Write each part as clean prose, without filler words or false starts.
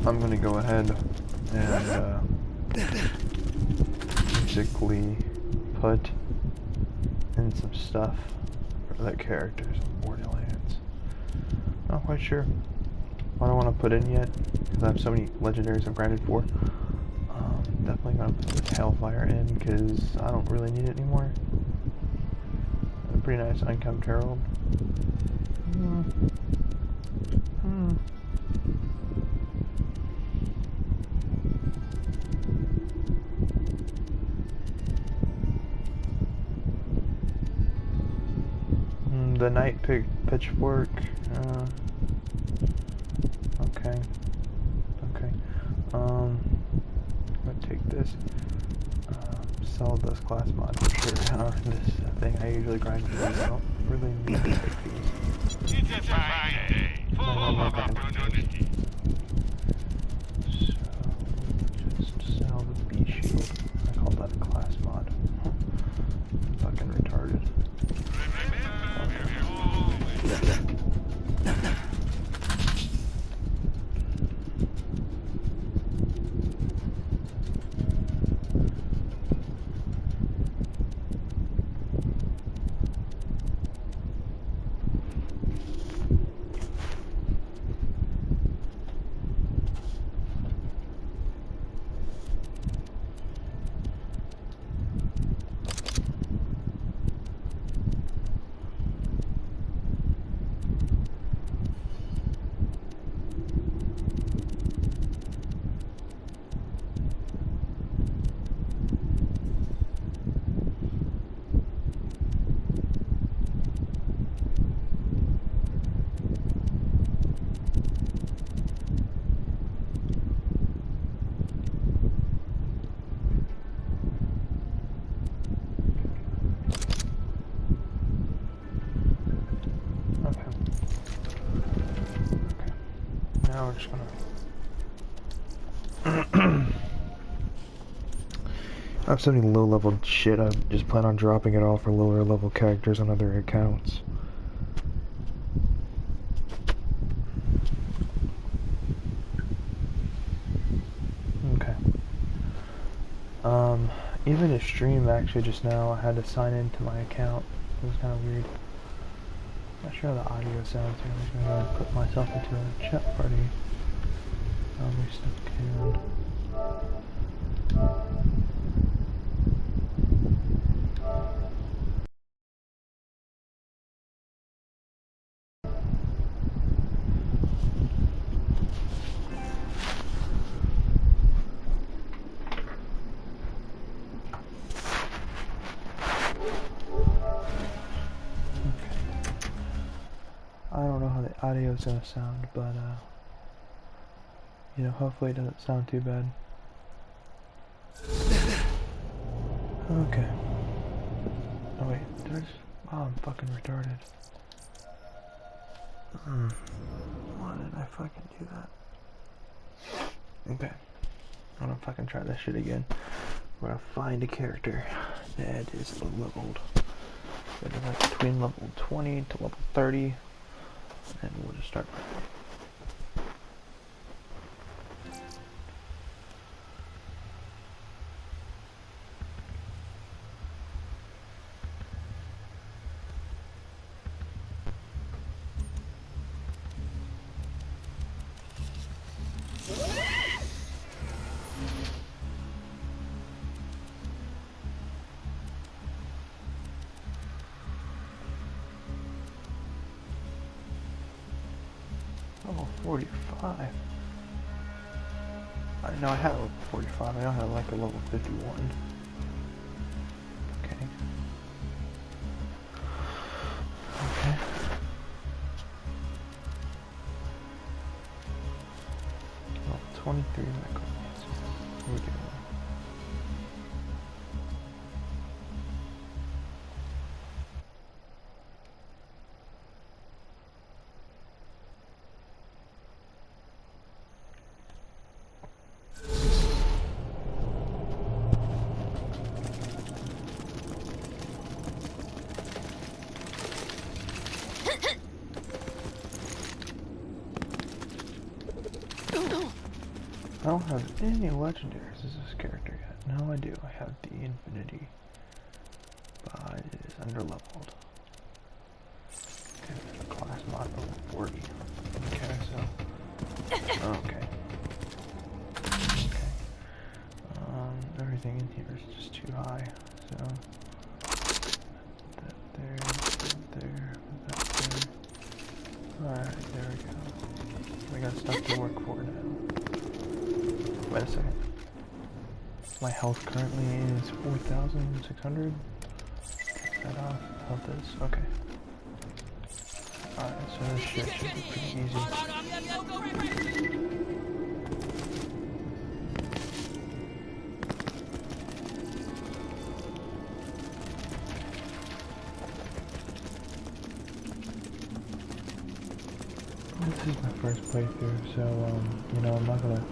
I'm gonna go ahead and basically put in some stuff for the characters in Borderlands. Not quite sure what I want to put in yet, because I have so many legendaries I've grinded for. Definitely gonna put the Hellfire in, because I don't really need it anymore. A pretty nice Unkempt Herald. The Night Pitchfork. Okay. Okay. I'm gonna take this. Sell this class mod for sure. This thing I usually grind for. I don't really need to take these. It's a fine day, full of opportunity. So, just sell the B shield. I call that a class mod. Fucking retarded. Now we're just gonna I have so many low level shit, I just plan on dropping it all for lower level characters on other accounts. Okay. Even a stream actually just now I had to sign into my account. It was kinda weird. Not sure how the audio sounds here. I'm just gonna go ahead and put myself into a chat party. We still can. I don't know how the audio is gonna sound, but you know, hopefully it doesn't sound too bad. Okay. Oh wait, oh, I'm fucking retarded. Why did I fucking do that? Okay. I'm gonna fucking try this shit again. We're gonna find a character that is low leveled. That is like between level 20 to level 30. And we'll just start. Level 45. I know I had a level 45. I don't have like a level 51. Okay. Okay. Level 23 necromancer. Here we go. don't have any legendaries as this character yet. No, I do. I have the Infinity. But it is underleveled. Okay, class mod level 40. Okay, so... Okay. Okay. Everything in here is just too high, so... That there, that there, that there. Alright, there we go. We got stuff to work for now. Wait a second. My health currently is 4,600. Take that off. Health is okay. Alright, so this shit should be pretty easy. This is my first playthrough, so you know, I'm not gonna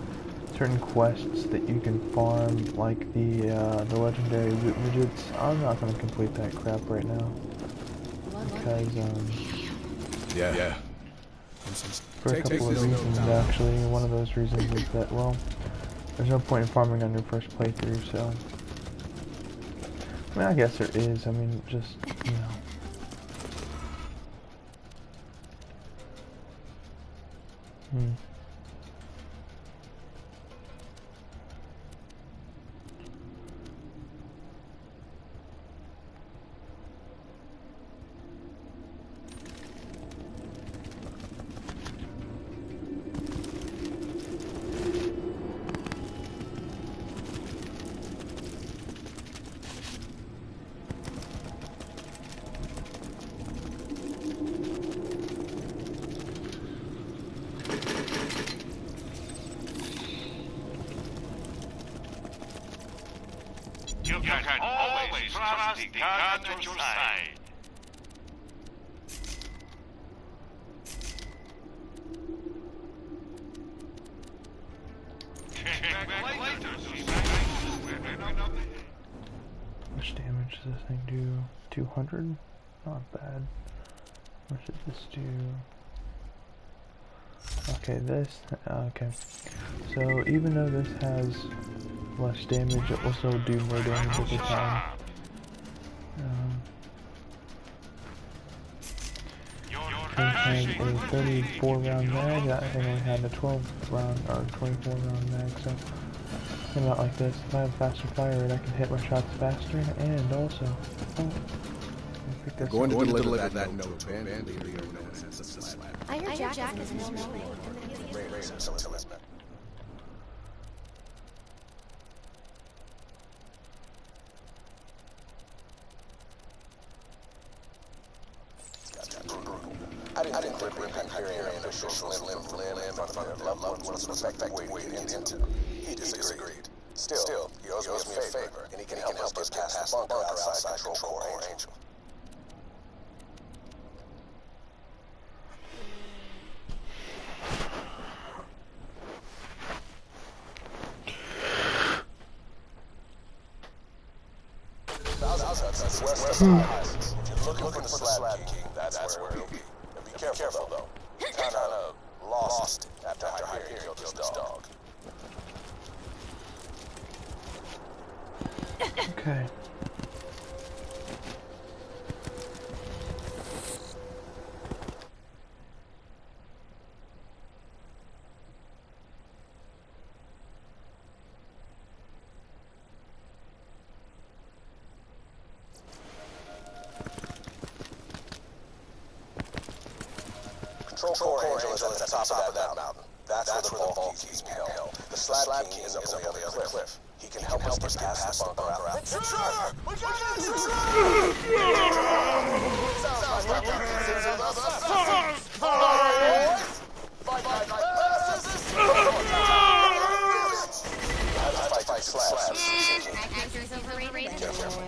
certain quests that you can farm, like the legendary loot widgets. I'm not gonna complete that crap right now because yeah. for a couple of reasons actually. One of those reasons is that, well, there's no point in farming on your first playthrough. So I mean, I guess there is. I mean, just you know. You can always trust the gun at your side. How much damage does this thing do? 200? Not bad. What should this do? Okay, this, okay. So even though this has less damage, it also will do more damage every time. It has a 34 round mag, that thing only had a 12 round, or 24 round mag, so think about like this. If I have faster fire rate, I can hit my shots faster, and also, Going to deliver that note to a band leader known as the Slab. I heard Jack is in his room. I didn't think rip Hyperion officials limb in front of their loved ones was an effective way to get into. He disagreed. Still, he owes me a favor, and he can help us get past the bunker outside Control Core Angel. West of the Islands. If you're looking for the Slab King, that's where he'll be. And be careful though. He kinda lost it after Hyperion killed his dog. Okay. Control Core Angel is at the top of that mountain. That's where the vault keys be held. The Slab King is up on the other cliff. He can help us get past the bunker out. Intruder! We got an intruder! Sounds like that consists of us. Fight masses! I have to fight slabs. Actors overrated. Careful.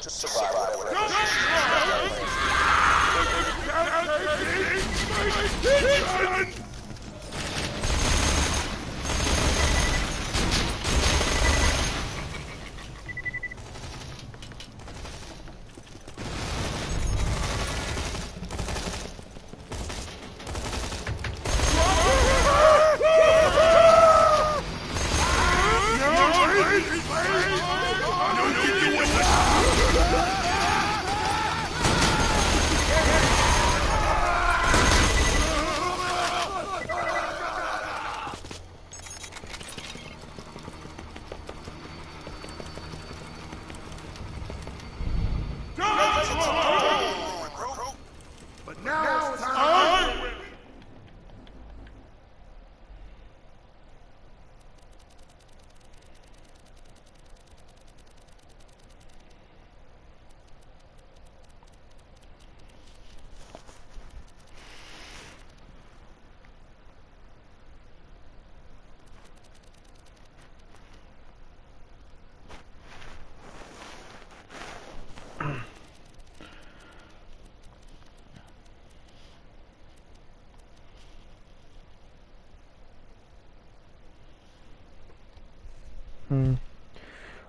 Just survive whatever. But now it's time.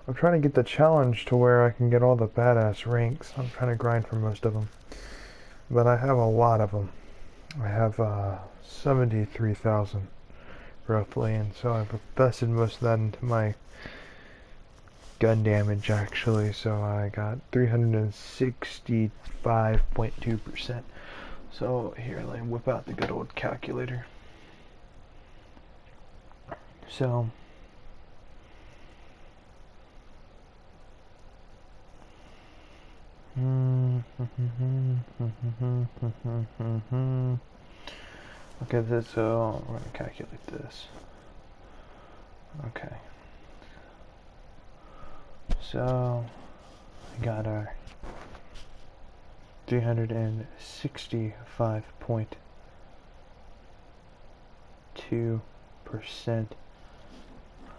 I'm trying to get the challenge to where I can get all the badass ranks. I'm trying to grind for most of them. But I have a lot of them. I have 73,000 roughly, and so I've invested most of that into my gun damage actually, so I got 365.2%. So here, let me whip out the good old calculator. So okay, so we're gonna calculate this. Okay, so I got our 365.2%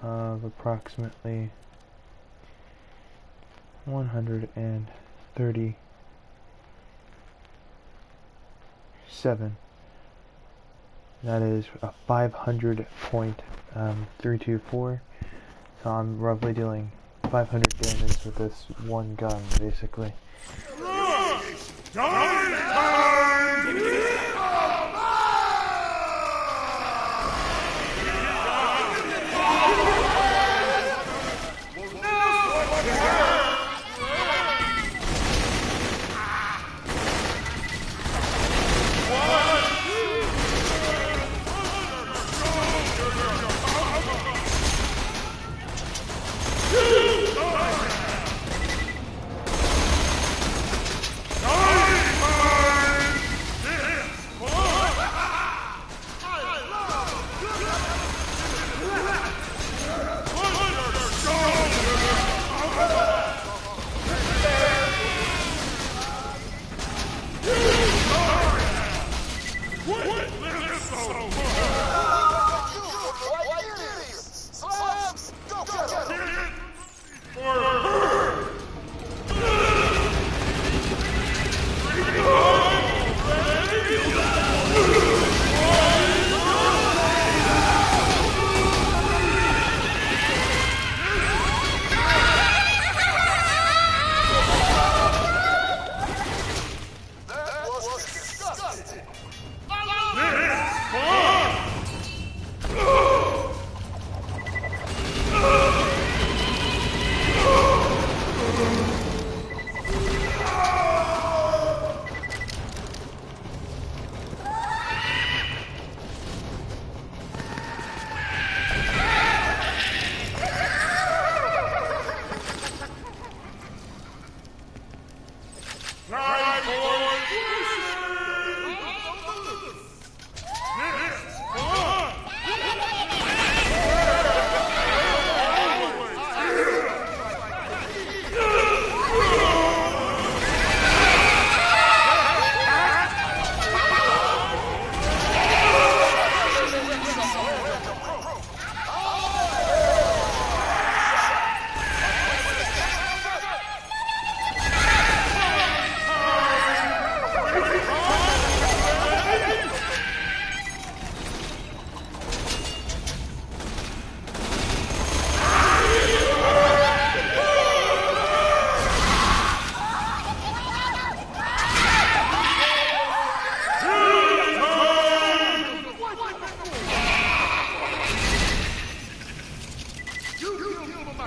of approximately 137. That is a 500.324. So I'm roughly dealing 500 damage with this one gun, basically.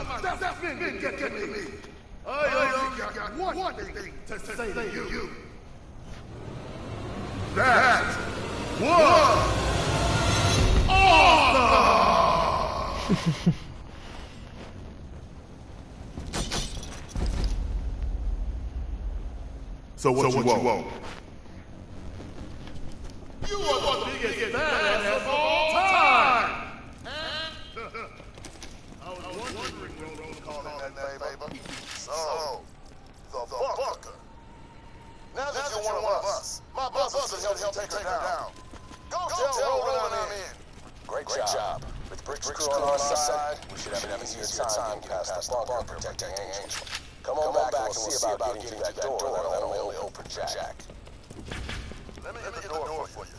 my best men didn't get to me. I only got one thing to say to you. That was awesome! So what you want? You are the biggest badass of all time! I was wondering what you call that baby. So, the fucker. Now that you're one of us, my boss will help you take her down. Go tell Roland I'm in. Great job. With Brick's crew on our side, we should have an easier time getting past the bunker protecting Angel. Come on back and we'll see about getting through that door that'll only open Jack. Let me hit the door for you.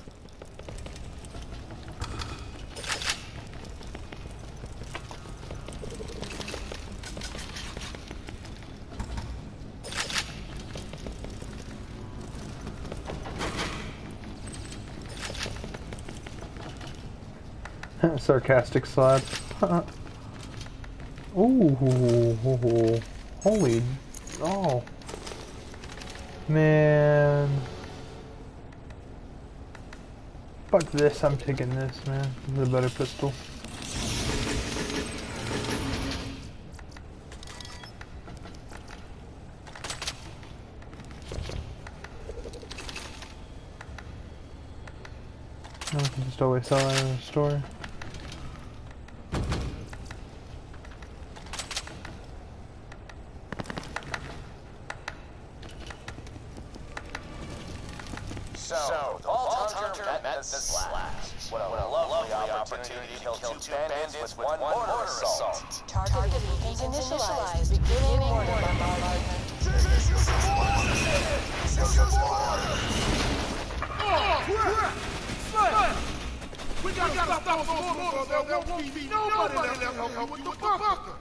Sarcastic slap. Ooh, holy, oh, man. Fuck this, I'm taking this, man. This is a better pistol. I can just always sell that in the store. So, all Hunter met the Slash. What a lovely opportunity to kill two bandits with one mortar assault. Target beacons initialized. Beginning mortar bombardment. We gotta stop those mortars or there won't be nobody left to help you with the bunker.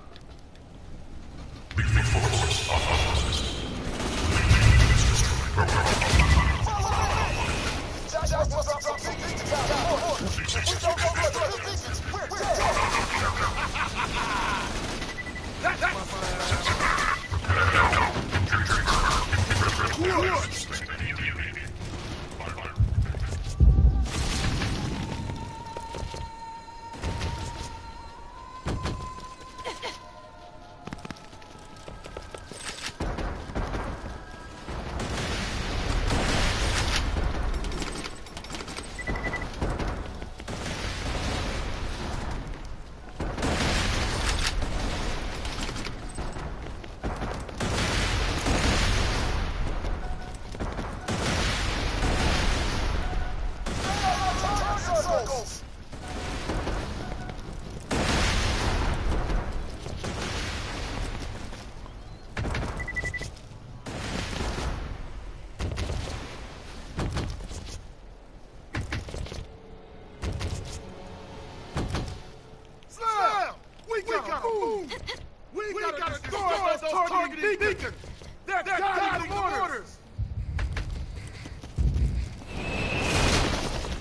We gotta destroy those targeting beacons! They're guiding the orders!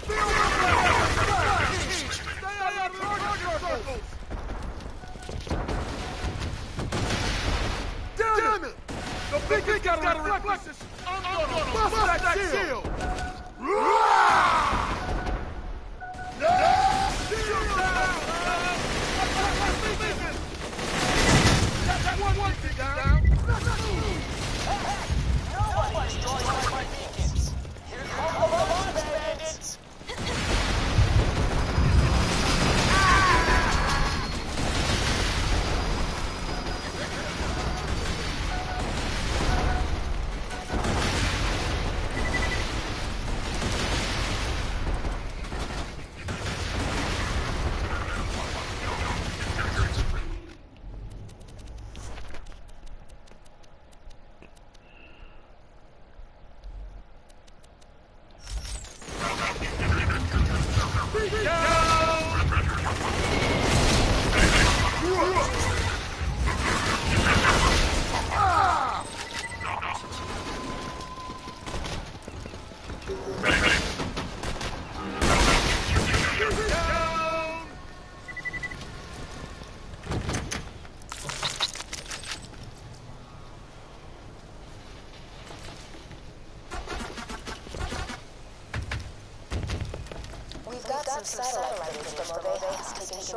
Stay out of the target circles! Damn it! The beacon got a reflection! I'm gonna bust that shield! Shield down! One thing down. Nobody's destroying my beacons. Here come the launch bandits.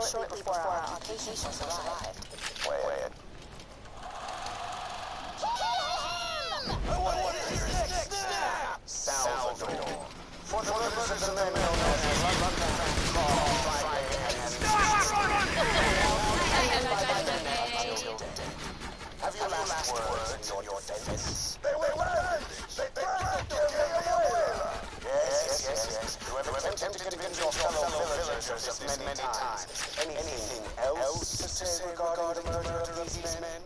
shortly before our occupation force arrived. Wait. What is this? Snap! Salvador. For the purposes of the men known as Carl, Friday, and have you last words in your defense? They were bandits. They tried to kill me away. Yes. You have attempted to convince your fellow villagers of this many times. Anything else to say regarding the murder of these men?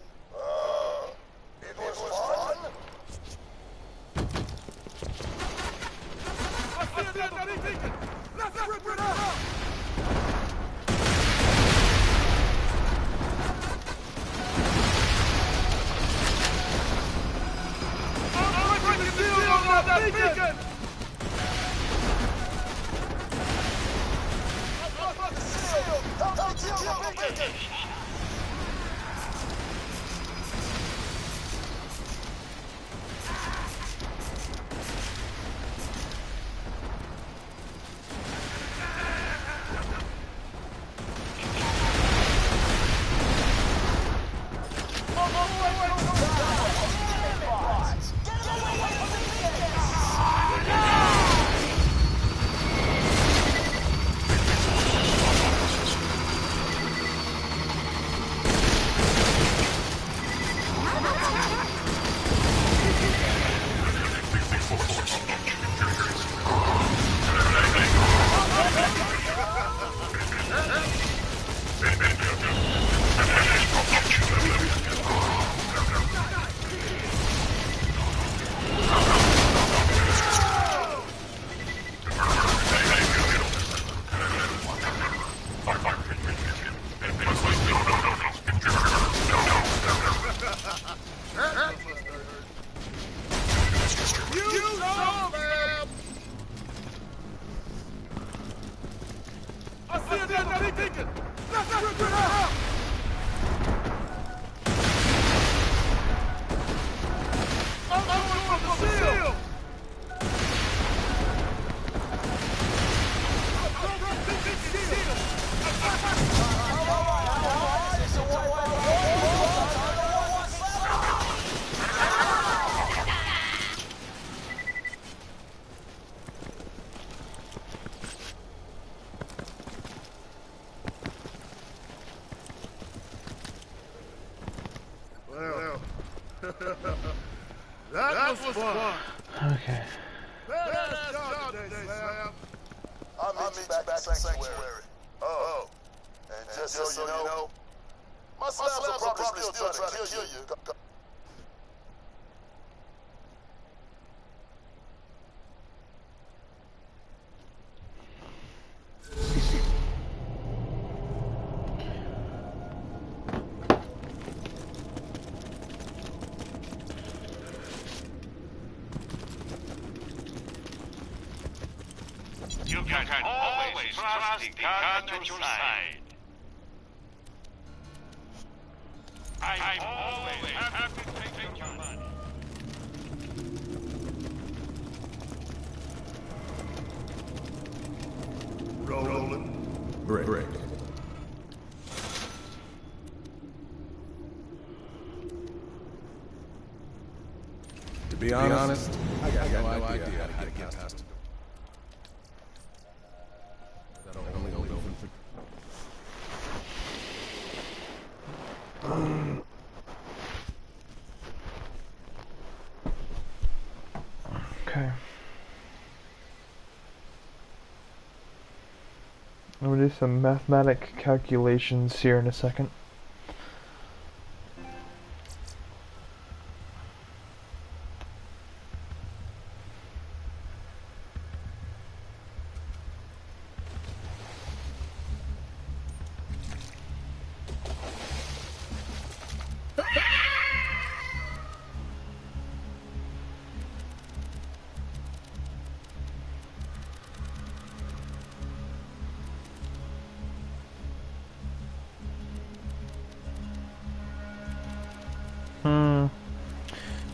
It was fun. Let's rip it up! That was fun. Okay. Badass job today, Slam. I'll meet you back at Sanctuary. Oh, and just so you know, my slabs will probably still try to kill you. You can always trust the gun at your side. I'm always happy to take your money. Rolling. Brick. To be honest, I got no idea how to get past it. That'll only open for... Okay. I'm gonna do some mathematic calculations here in a second.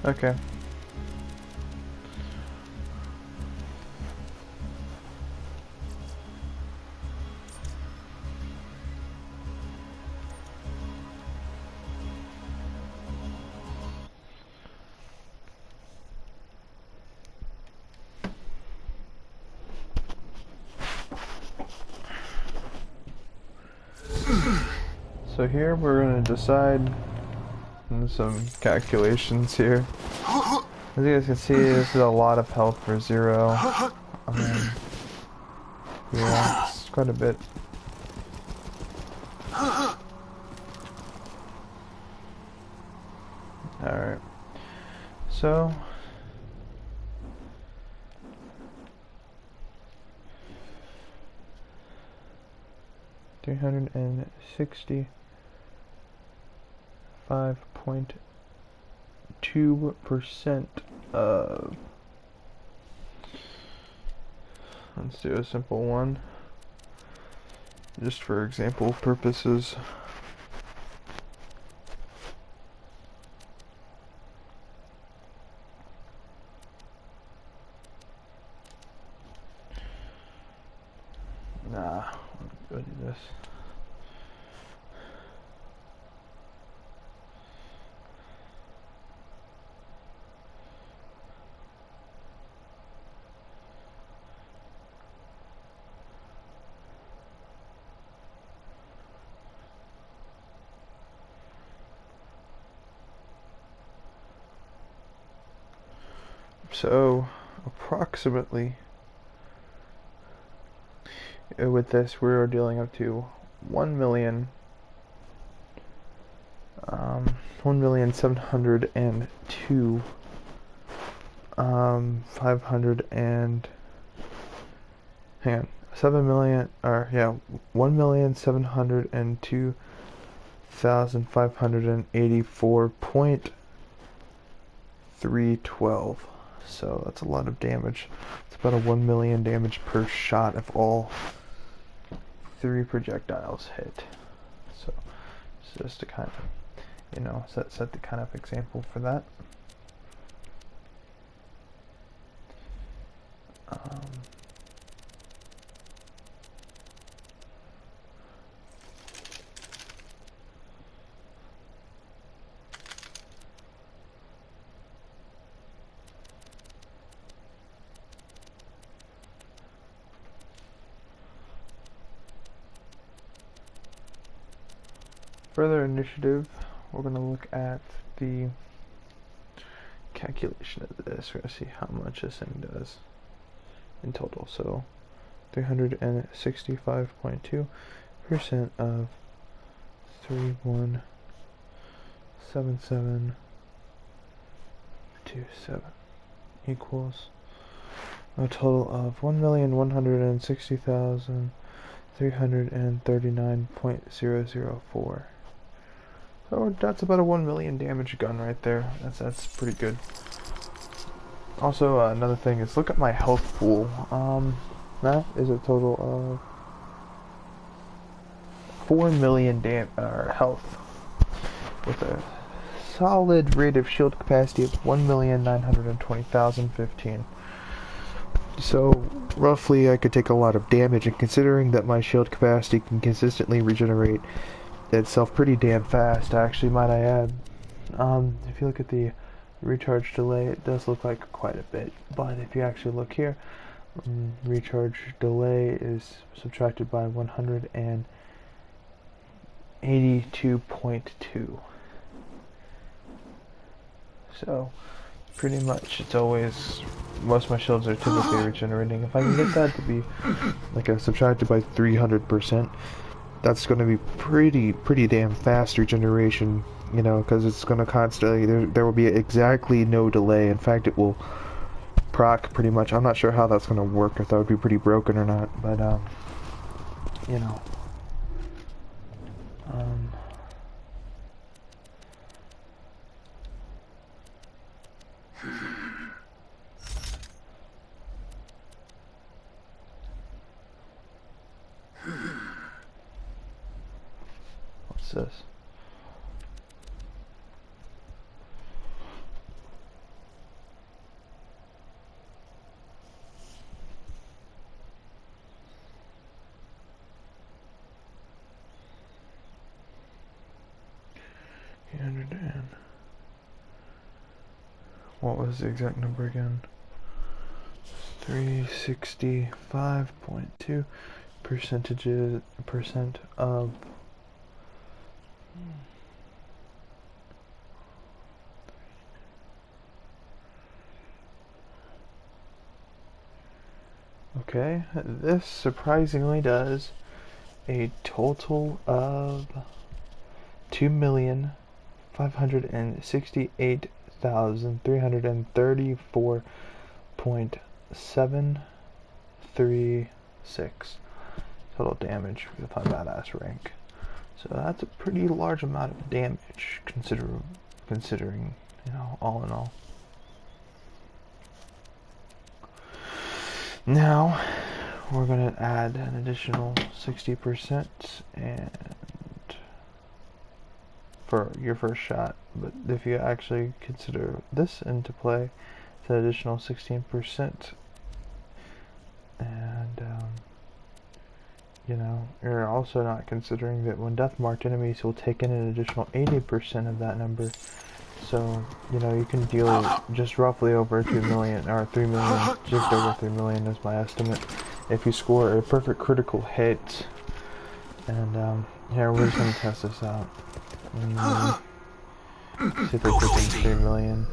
Okay. So here we're going to decide some calculations here. As you guys can see, this is a lot of health for 0. Yeah, it's quite a bit. Alright. So... $365.2% of... Let's do a simple one, just for example purposes. Nah, go do this. So, approximately, with this, we're dealing up to 1,702,500 hang on, 7 million, or yeah, 1,702,584.312. So that's a lot of damage. It's about a 1 million damage per shot if all 3 projectiles hit. So it's just to kind of, you know, set the kind of example for that. Further initiative, we're going to look at the calculation of this. We're going to see how much this thing does in total. So 365.2% of 317727 equals a total of 1,160,339.004. So that's about a 1 million damage gun right there. That's pretty good. Also, another thing is look at my health pool. That is a total of 4 million health, with a solid rate of shield capacity of 1,920,015. So roughly, I could take a lot of damage, and considering that my shield capacity can consistently regenerate itself pretty damn fast, actually, might I add. If you look at the recharge delay, it does look like quite a bit, but if you actually look here, recharge delay is subtracted by 182.2. So pretty much it's always, most of my shields are typically regenerating. If I can get that to be like a subtracted by 300%, that's going to be pretty damn fast regeneration, you know, because it's going to constantly, there will be exactly no delay. In fact, it will proc pretty much. I'm not sure how that's going to work, if that would be pretty broken or not, but you know, what's this? And what was the exact number again? 365.2% of Okay, this surprisingly does a total of 2,568,334.736 total damage with my badass rank. So that's a pretty large amount of damage considering, you know, all in all. Now we're gonna add an additional 60% and for your first shot, but if you actually consider this into play, it's an additional 16%, and you know, you're also not considering that when death marked enemies will take in an additional 80% of that number. So, you know, you can deal just roughly over 2 million, or 3 million, just over 3 million is my estimate, if you score a perfect critical hit. And, here, we're just gonna test this out. See if they put in 3 million.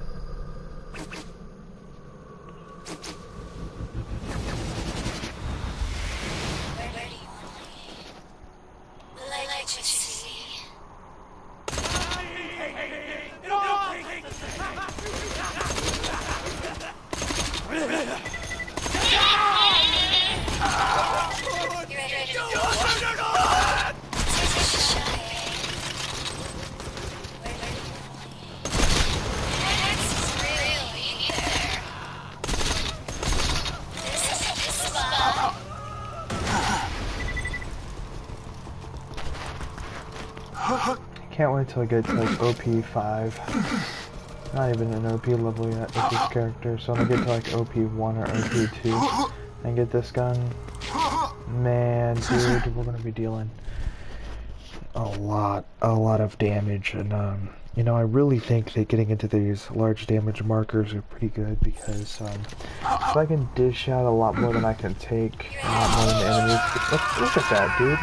Can't wait till I get to like OP5. Not even an OP level yet with this character, so when I get to like OP1 or OP2 and get this gun, man, dude, we're gonna be dealing a lot of damage. And you know, I really think that getting into these large damage markers are pretty good, because if I can dish out a lot more than I can take, a lot more than the enemies. Look at that, dude.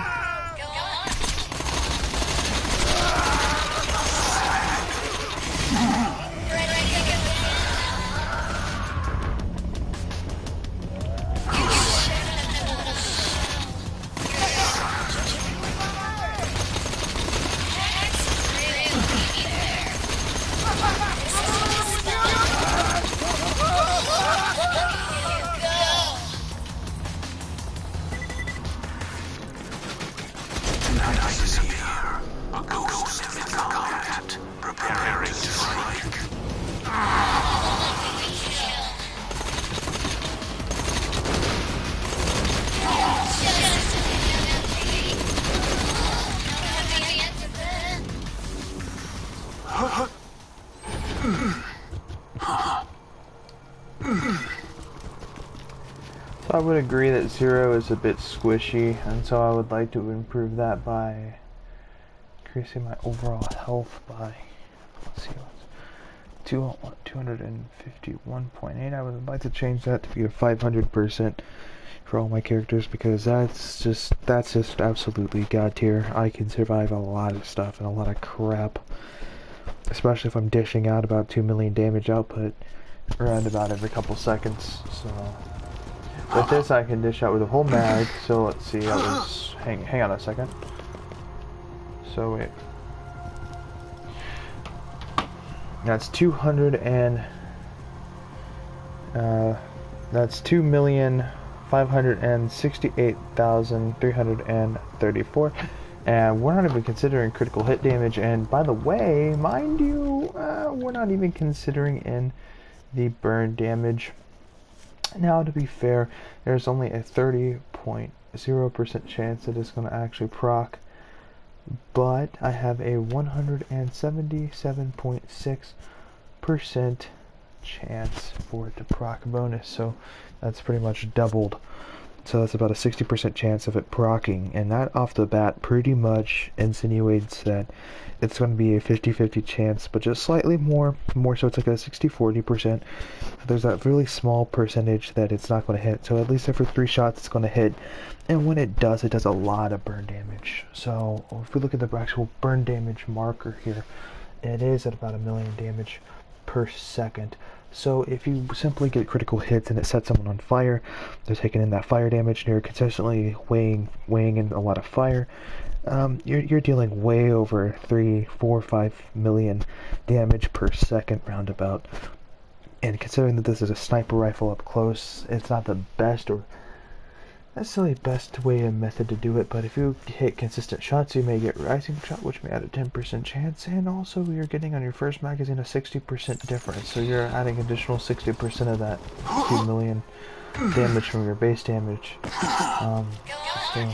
So I would agree that 0 is a bit squishy, and so I would like to improve that by increasing my overall health by, let's see, 251.8. I would like to change that to be a 500% for all my characters, because that's just absolutely god tier. I can survive a lot of stuff and a lot of crap, especially if I'm dishing out about 2 million damage output around about every couple seconds. So with this I can dish out with a whole mag. So let's see, that was, hang on a second. So wait, that's 2,568,334, and we're not even considering critical hit damage. And by the way, mind you, we're not even considering in the burn damage. Now, to be fair, there's only a 30.0% chance that it's going to actually proc, but I have a 177.6% chance for it to proc bonus, so that's pretty much doubled. so that's about a 60% chance of it proccing, and that off the bat pretty much insinuates that it's going to be a 50-50 chance, but just slightly more so it's like a 60-40%. There's that really small percentage that it's not going to hit, so at least after 3 shots it's going to hit, and when it does a lot of burn damage. So if we look at the actual burn damage marker here, it is at about 1 million damage per second. So if you simply get critical hits and it sets someone on fire, they're taking in that fire damage, and you're consistently weighing in a lot of fire, you're dealing way over 3, 4, 5 million damage per second roundabout. And considering that this is a sniper rifle up close, it's not the best or necessarily best way and method to do it, but if you hit consistent shots, you may get rising shot, which may add a 10% chance, and also you're getting on your first magazine a 60% difference, so you're adding additional 60% of that 2 million damage from your base damage. So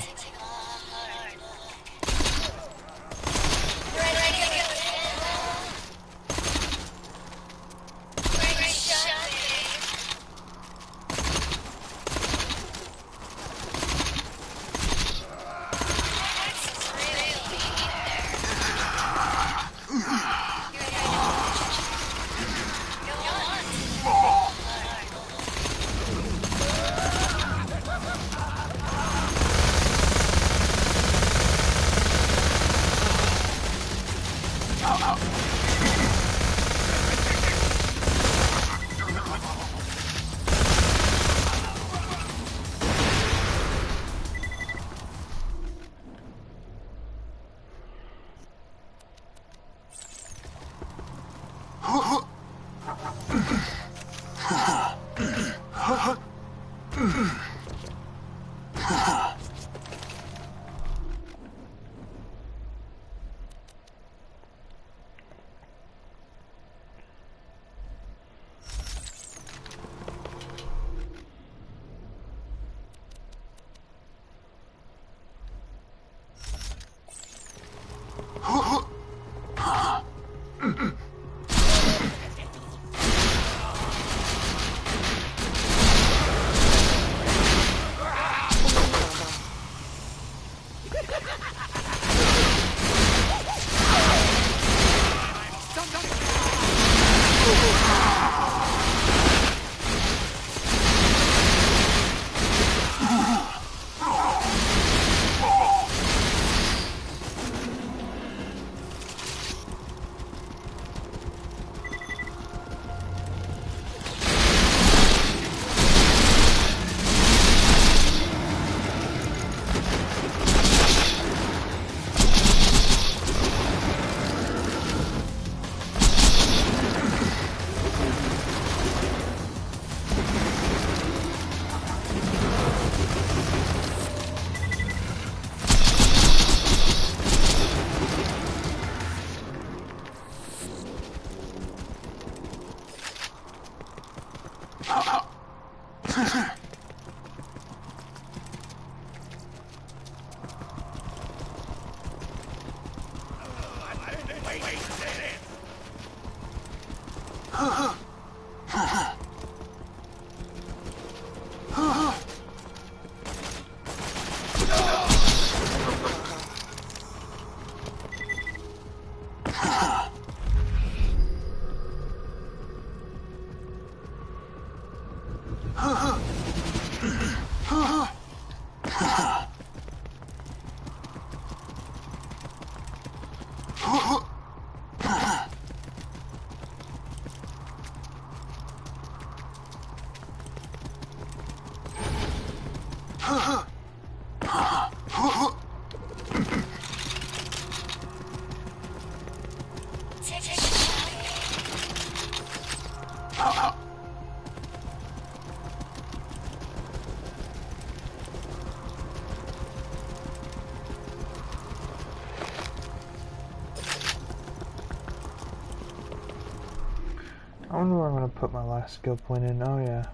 I wonder where I'm going to put my last skill point in. Oh yeah,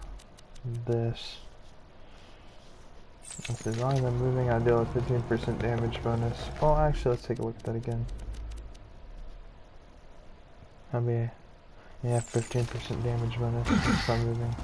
this. If as long as I'm moving, I deal with 15% damage bonus. Oh, actually, let's take a look at that again. That'll be, yeah, 15% damage bonus if I'm moving.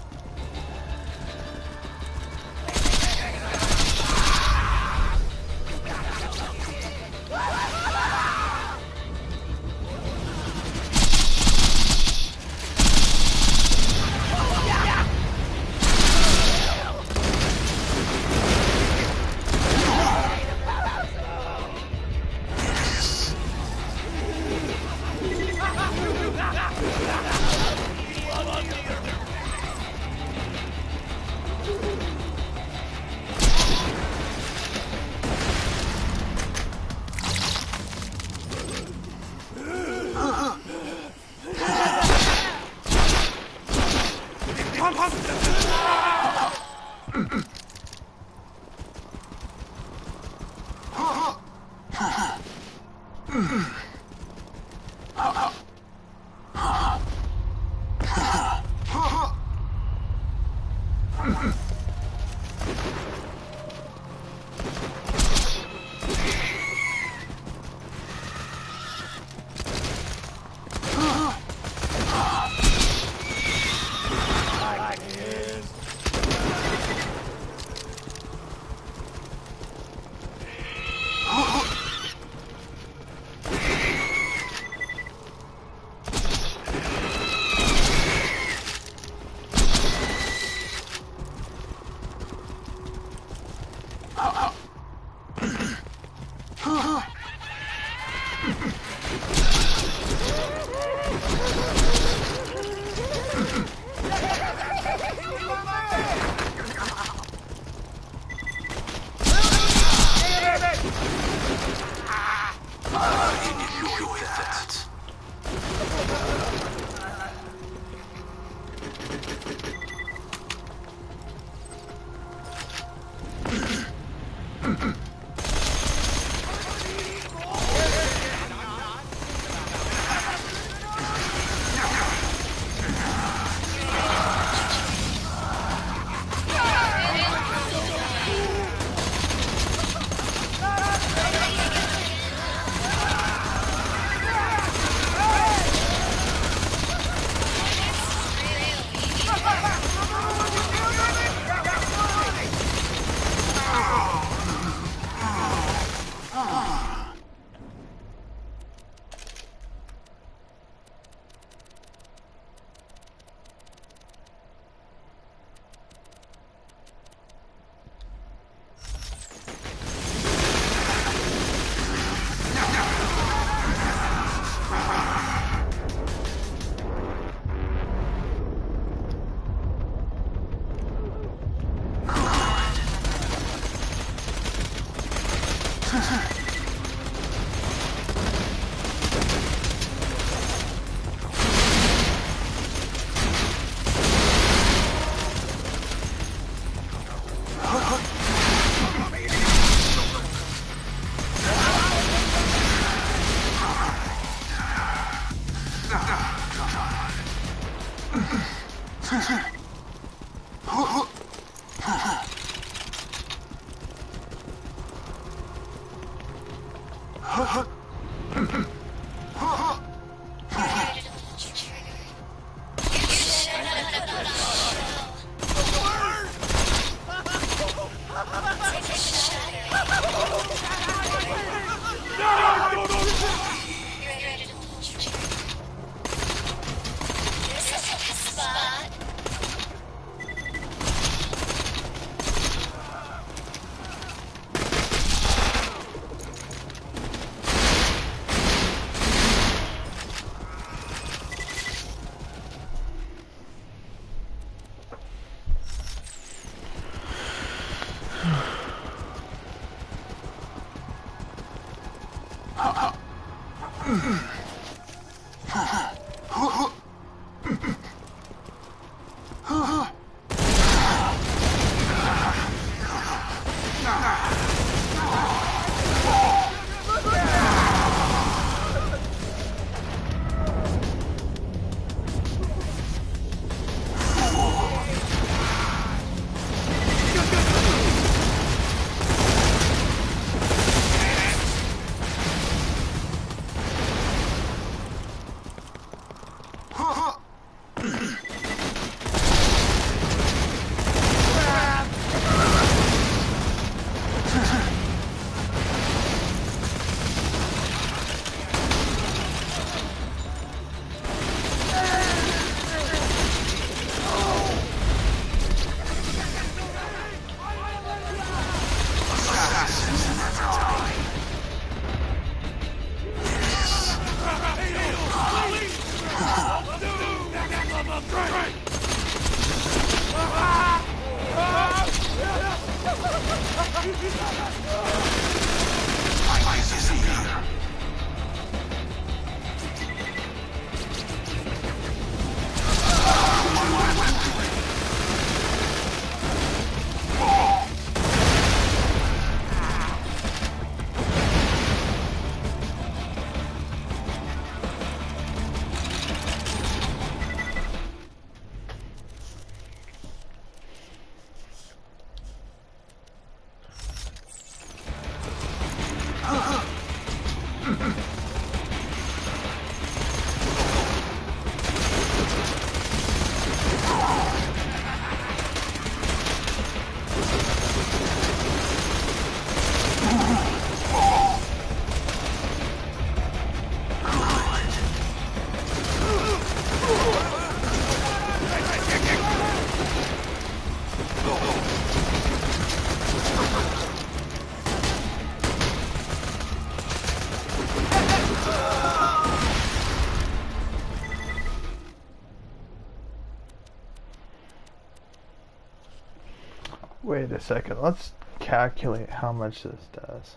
Wait a second, let's calculate how much this does.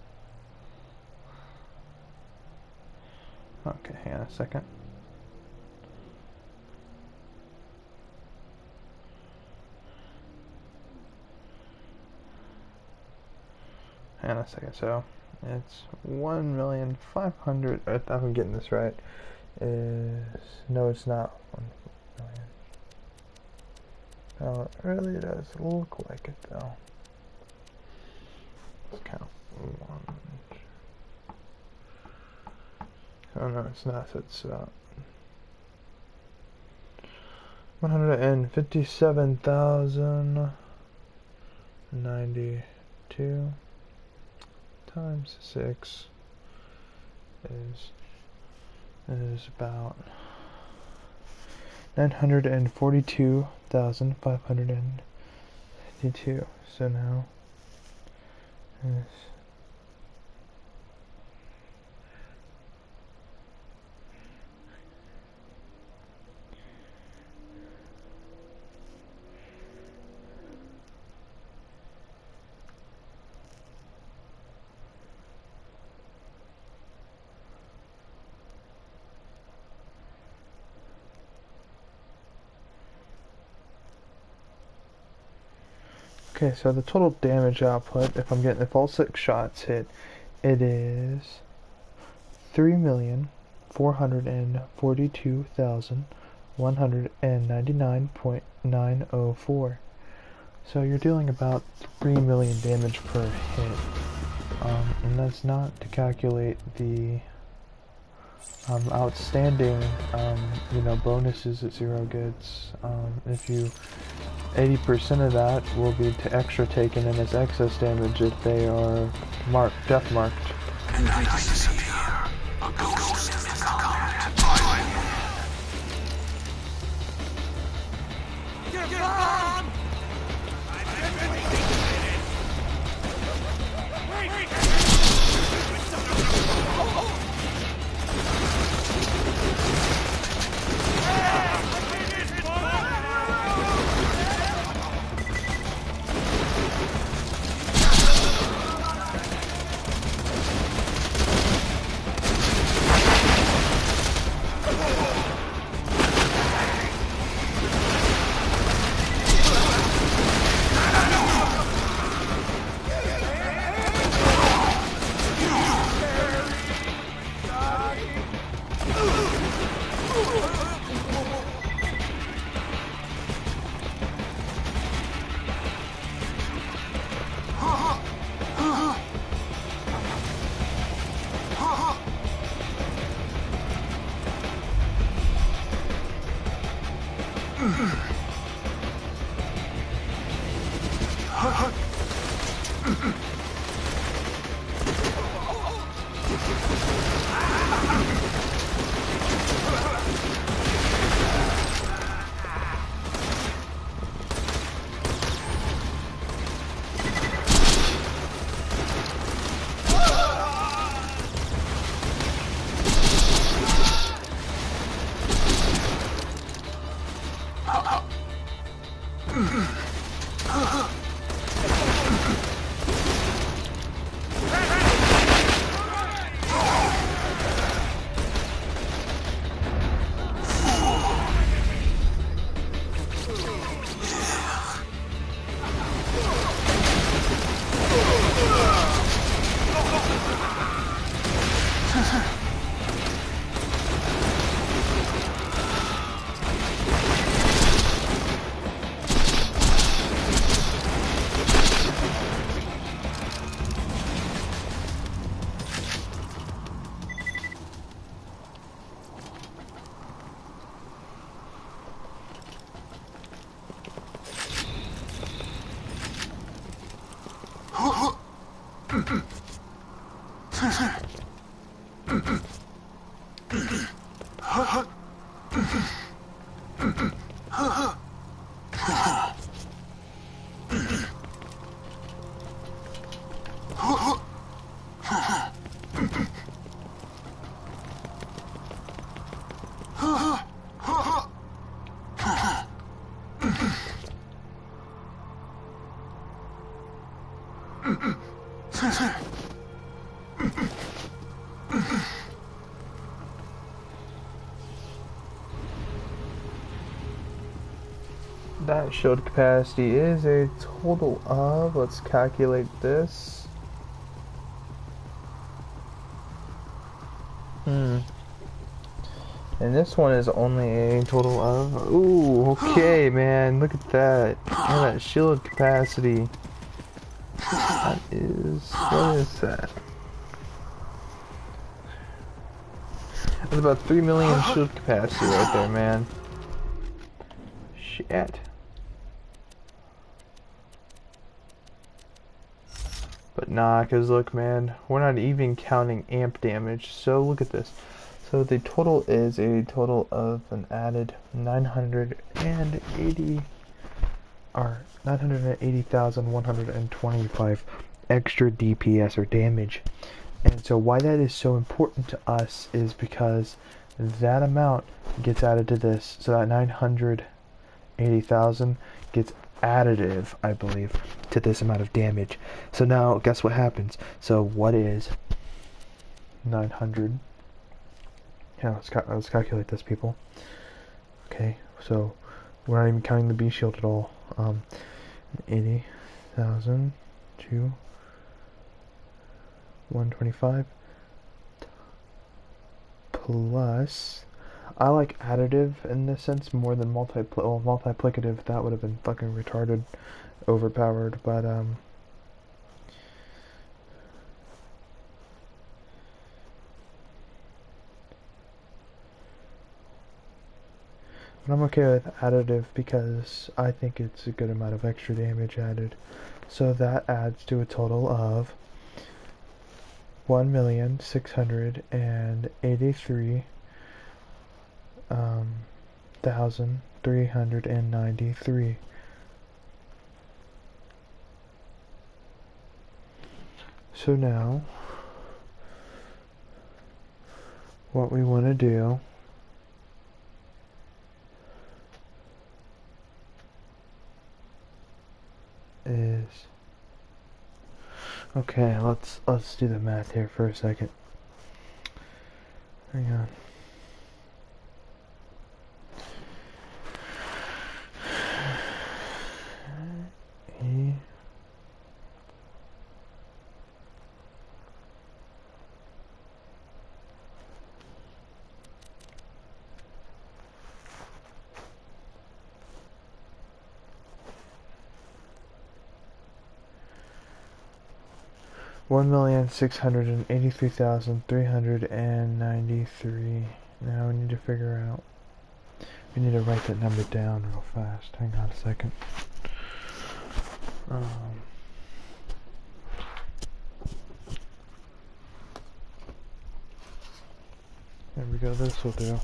Okay, hang on a second. Hang on a second, so it's 1,500,000, if I'm getting this right, no it's not 1 million. Oh, it really does look like it though. Let's count. 1. Oh no, it's not. So it's about 157,092 times 6 is about 942,552. So now is okay, so the total damage output, if all 6 shots hit, it is 3,442,199.904. So you're dealing about 3 million damage per hit, and that's not to calculate the outstanding, bonuses that Zero gets. If you 80% of that will be extra taken in as excess damage if they are death marked. And I disappear. A ghost in combat. Get on! That shield capacity is a total of, let's calculate this. And this one is only a total of, ooh, okay, man, look at that. And that shield capacity. That is, what is that? That's about 3 million shield capacity right there, man. Shit. But nah, cause look, man, we're not even counting amp damage. So look at this. So the total is a total of an added 980 or 980,125 extra DPS or damage. And so why that is so important to us is because that amount gets added to this. So that 980,000 gets additive, I believe, to this amount of damage. So now guess what happens? So what is 900? Yeah, let's calculate this, people. Okay, so we're not even counting the B shield at all. 80,000 to 125 plus, I like additive in this sense more than multiplicative. That would have been fucking retarded, overpowered, but I'm okay with additive because I think it's a good amount of extra damage added. So that adds to a total of 1,683,393. So now, what we want to do is, okay, let's do the math here for a second. Hang on. $1,683,393. Now we need to figure out. We need to write that number down real fast. Hang on a second. There we go. This will do.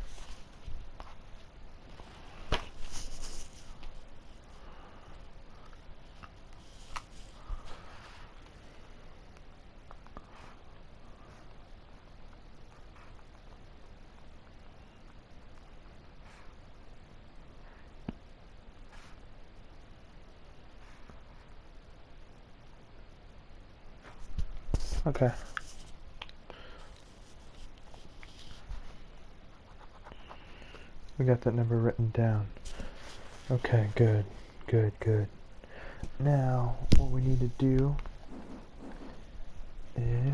Okay. We got that number written down. Okay, good. Now, what we need to do is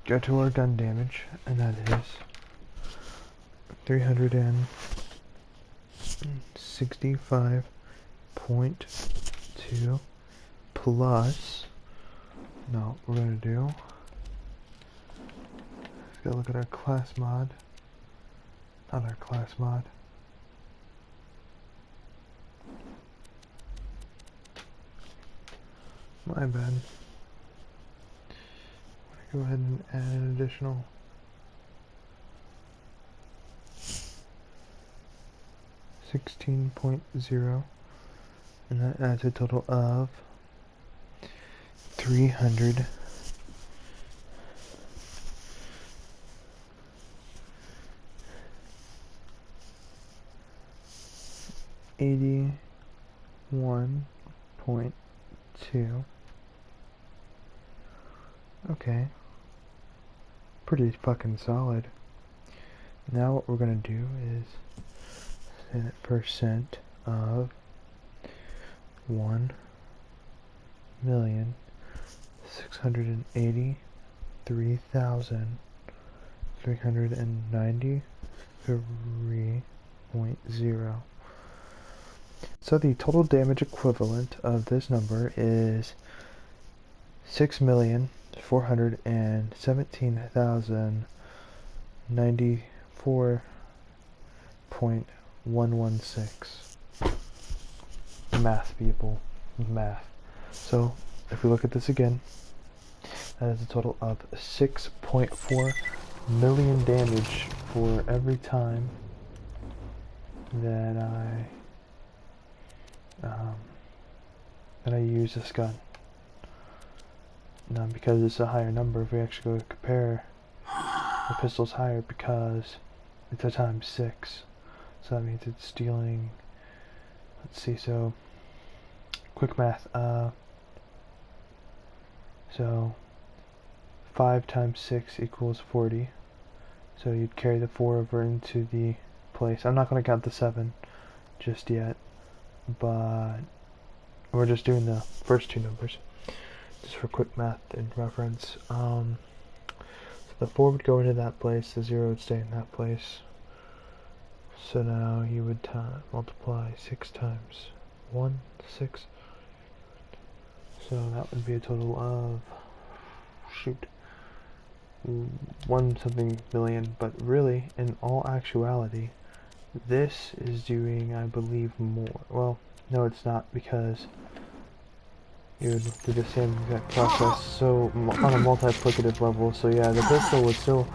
go to our gun damage, and that is 365.2 plus, no, we're going to do, let's go look at our class mod, not our class mod, my bad, go ahead and add an additional 16.0, and that adds a total of 300 81.2. Okay. Pretty fucking solid. Now what we're gonna do is set percent of 1,683,393.0. So the total damage equivalent of this number is 6,417,094.116. Math, people. Math. So, if we look at this again, that is a total of 6.4 million damage for every time that I use this gun. Now, because it's a higher number, if we actually go to compare, the pistol's higher because it's a times 6. So that means it's dealing, let's see, so quick math, so 5 times 6 equals 40. So you'd carry the 4 over into the place. I'm not going to count the 7 just yet, but we're just doing the first two numbers just for quick math and reference. So the 4 would go into that place, the 0 would stay in that place. So now you would multiply 6 times 1, 6. So that would be a total of, shoot, 1 something million, but really, in all actuality, this is doing, I believe, more. Well, no, it's not, because you would do the same exact process, so on a multiplicative level. So yeah, the pistol would still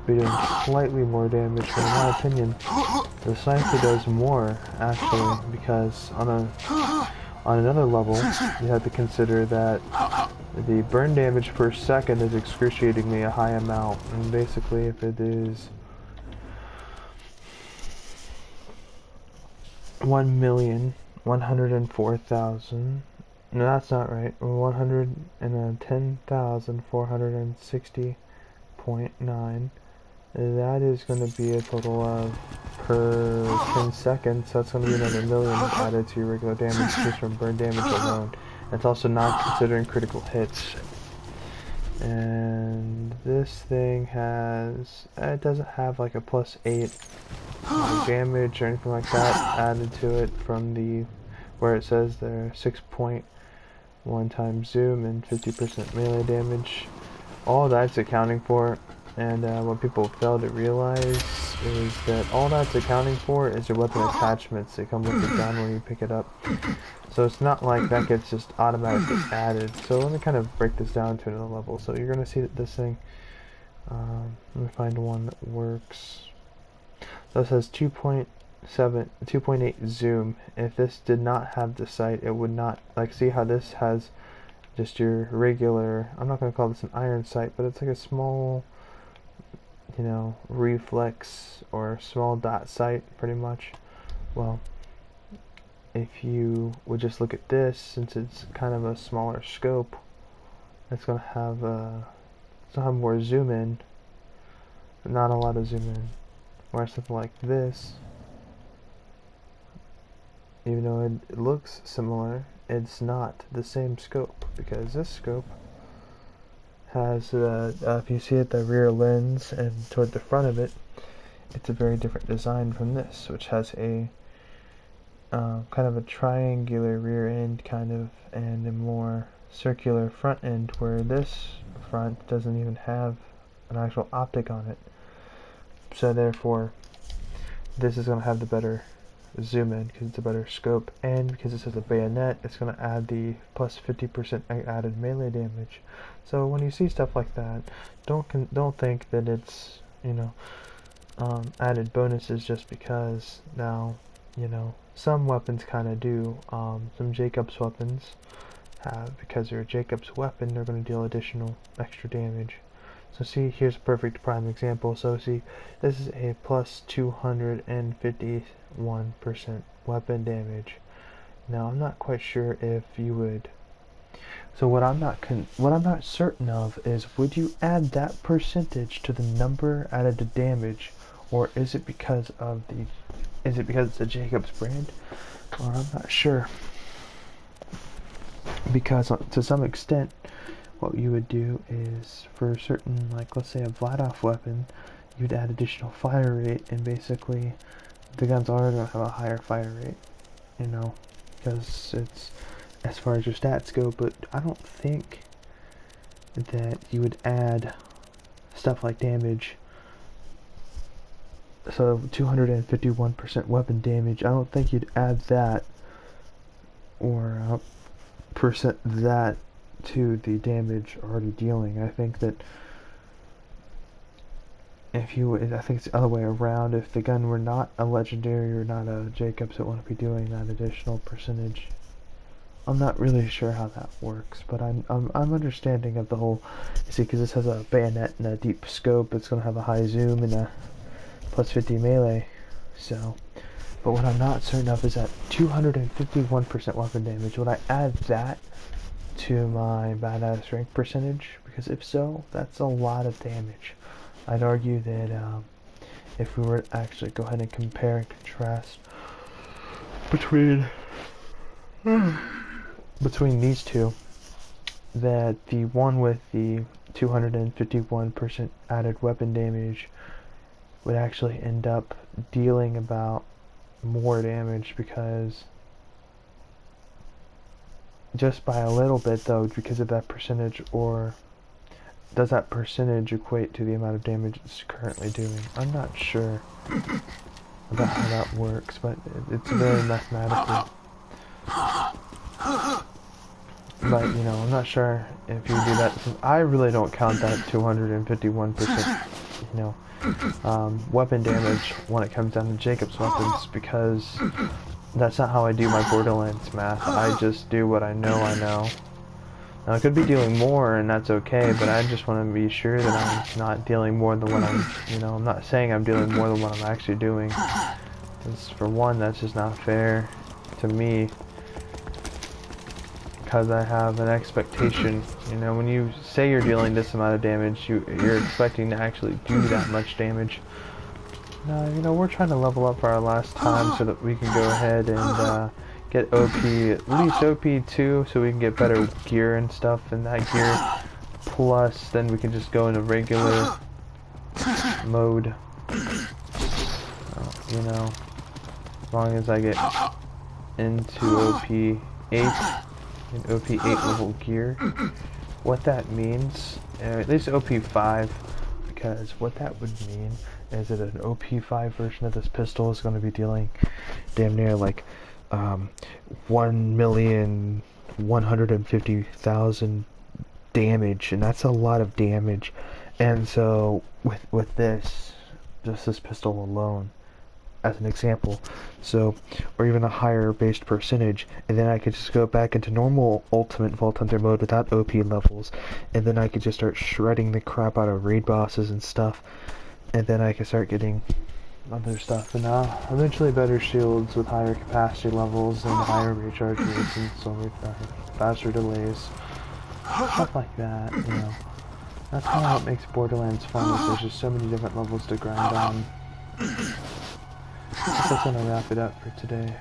be doing slightly more damage, but in my opinion, the sniper does more, actually, because on another level, you have to consider that the burn damage per second is excruciatingly a high amount, and basically if it is 1,104,000, no, that's not right, 110,460.9, that is going to be a total of, per 10 seconds, that's going to be another million added to your regular damage just from burn damage alone. It's also not considering critical hits. And this thing has, it doesn't have like a +8 damage or anything like that added to it from the, where it says there 6.1 times zoom and 50% melee damage. All that's accounting for, and what people fail to realize is that all that's accounting for is your weapon attachments. They come with the gun when you pick it up. So it's not like that gets just automatically added. So let me kind of break this down to another level. So you're going to see that this thing, let me find one that works. This has 2.8 zoom. If this did not have the sight, it would not, like, see how this has just your regular, I'm not going to call this an iron sight, but it's like a small, you know, reflex or small dot sight, pretty much. Well, if you would just look at this, since it's kind of a smaller scope, it's going to have more zoom in, but not a lot of zoom in. Whereas something like this, even though it looks similar, it's not the same scope, because this scope has, if you see it, the rear lens, and toward the front of it, it's a very different design from this, which has a kind of a triangular rear end, kind of, and a more circular front end, where this front doesn't even have an actual optic on it. So therefore, this is going to have the better zoom in because it's a better scope, and because it says a bayonet, it's going to add the plus 50% added melee damage. So when you see stuff like that, don't think that it's, you know, added bonuses just because. Now, you know, some weapons kind of do. Some Jacob's weapons have, because they're a Jacob's weapon, they're going to deal additional extra damage. So see, here's a perfect prime example. So see, this is a plus 251% weapon damage. Now I'm not quite sure if you would. So what I'm not certain of is, would you add that percentage to the number added to damage, or is it because of the, is it because it's a Jacob's brand? Or I'm not sure. Because to some extent, what you would do is, for certain, like let's say a Vladoff weapon, you'd add additional fire rate, and basically the gun's already going to have a higher fire rate, you know, because it's, as far as your stats go. But I don't think that you would add stuff like damage. So 251% weapon damage, I don't think you'd add that, or percent that to the damage already dealing. I think that if you would, I think it's the other way around. If the gun were not a legendary or not a Jacobs, it wouldn't be doing that additional percentage. I'm not really sure how that works, but I'm understanding of the whole. You see, because this has a bayonet and a deep scope, it's going to have a high zoom and a plus 50 melee. So, but what I'm not certain of is that 251% weapon damage. Would I add that to my badass rank percentage? Because if so, that's a lot of damage. I'd argue that if we were to actually go ahead and compare and contrast between these two, that the one with the 251% added weapon damage would actually end up dealing about more damage, because just by a little bit though, because of that percentage. Or does that percentage equate to the amount of damage it's currently doing? I'm not sure about how that works, but it's very mathematical. But you know, I'm not sure if you do that. I really don't count that 251%, you know, weapon damage when it comes down to Jacob's weapons, because that's not how I do my Borderlands math. I just do what I know I know. Now I could be dealing more, and that's okay, but I just want to be sure that I'm not dealing more than what I'm, you know, I'm not saying I'm dealing more than what I'm actually doing. Because for one, that's just not fair to me, because I have an expectation. You know, when you say you're dealing this amount of damage, you're expecting to actually do that much damage. No, you know, we're trying to level up our last time so that we can go ahead and get OP, at least OP2, so we can get better gear and stuff, and that gear plus then we can just go into regular mode. You know, as long as I get into OP8 and OP8 level gear. What that means, at least OP5, because what that would mean is that an OP5 version of this pistol is going to be dealing damn near like 1,150,000 damage, and that's a lot of damage. And so with this, just this pistol alone, as an example, so, or even a higher based percentage, and then I could just go back into normal ultimate Vault Hunter mode without OP levels, and then I could just start shredding the crap out of raid bosses and stuff, and then I could start getting other stuff, and eventually better shields with higher capacity levels and higher recharge rates and so faster delays, stuff like that. You know, that's kind of what makes Borderlands fun, is there's just so many different levels to grind on. I guess that's gonna wrap it up for today.